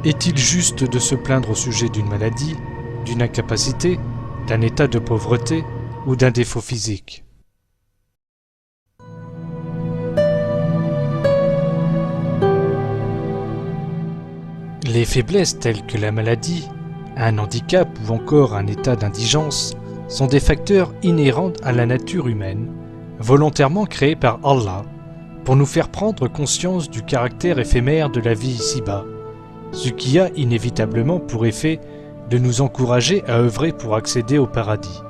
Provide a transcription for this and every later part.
Est-il juste de se plaindre au sujet d'une maladie, d'une incapacité, d'un état de pauvreté ou d'un défaut physique? Les faiblesses telles que la maladie, un handicap ou encore un état d'indigence sont des facteurs inhérents à la nature humaine, volontairement créés par Allah, pour nous faire prendre conscience du caractère éphémère de la vie ici-bas, ce qui a inévitablement pour effet de nous encourager à œuvrer pour accéder au paradis.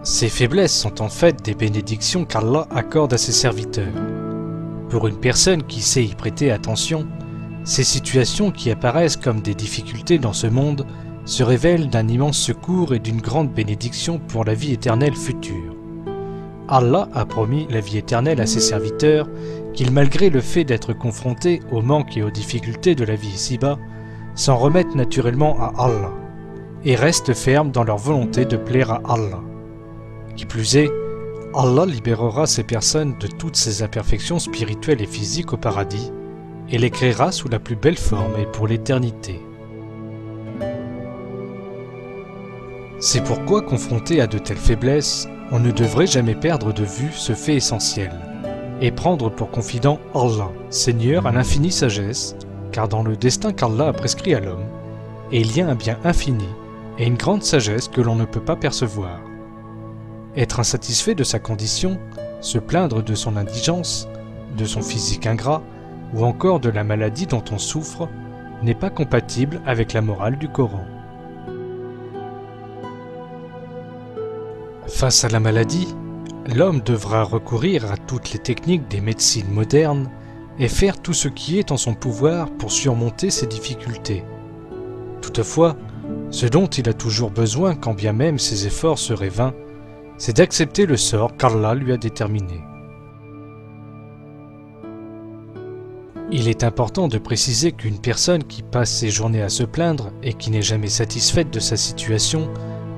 Ces faiblesses sont en fait des bénédictions qu'Allah accorde à ses serviteurs. Pour une personne qui sait y prêter attention, ces situations qui apparaissent comme des difficultés dans ce monde se révèlent d'un immense secours et d'une grande bénédiction pour la vie éternelle future. Allah a promis la vie éternelle à ses serviteurs qu'ils, malgré le fait d'être confrontés aux manques et aux difficultés de la vie ici-bas, s'en remettent naturellement à Allah et restent fermes dans leur volonté de plaire à Allah. Qui plus est, Allah libérera ces personnes de toutes ces imperfections spirituelles et physiques au paradis et les créera sous la plus belle forme et pour l'éternité. C'est pourquoi, confronté à de telles faiblesses, on ne devrait jamais perdre de vue ce fait essentiel, et prendre pour confident Allah, Seigneur à l'infinie sagesse, car dans le destin qu'Allah a prescrit à l'homme, il y a un bien infini et une grande sagesse que l'on ne peut pas percevoir. Être insatisfait de sa condition, se plaindre de son indigence, de son physique ingrat, ou encore de la maladie dont on souffre, n'est pas compatible avec la morale du Coran. Face à la maladie, l'homme devra recourir à toutes les techniques des médecines modernes et faire tout ce qui est en son pouvoir pour surmonter ces difficultés. Toutefois, ce dont il a toujours besoin, quand bien même ses efforts seraient vains, c'est d'accepter le sort qu'Allah lui a déterminé. Il est important de préciser qu'une personne qui passe ses journées à se plaindre et qui n'est jamais satisfaite de sa situation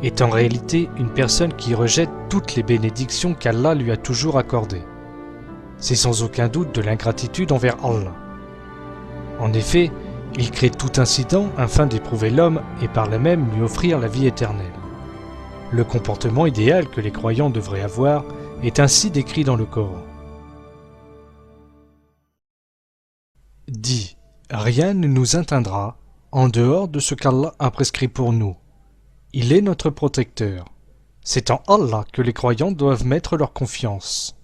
est en réalité une personne qui rejette toutes les bénédictions qu'Allah lui a toujours accordées. C'est sans aucun doute de l'ingratitude envers Allah. En effet, il crée tout incident afin d'éprouver l'homme et par là même lui offrir la vie éternelle. Le comportement idéal que les croyants devraient avoir est ainsi décrit dans le Coran. Dit, rien ne nous atteindra en dehors de ce qu'Allah a prescrit pour nous. Il est notre protecteur. C'est en Allah que les croyants doivent mettre leur confiance.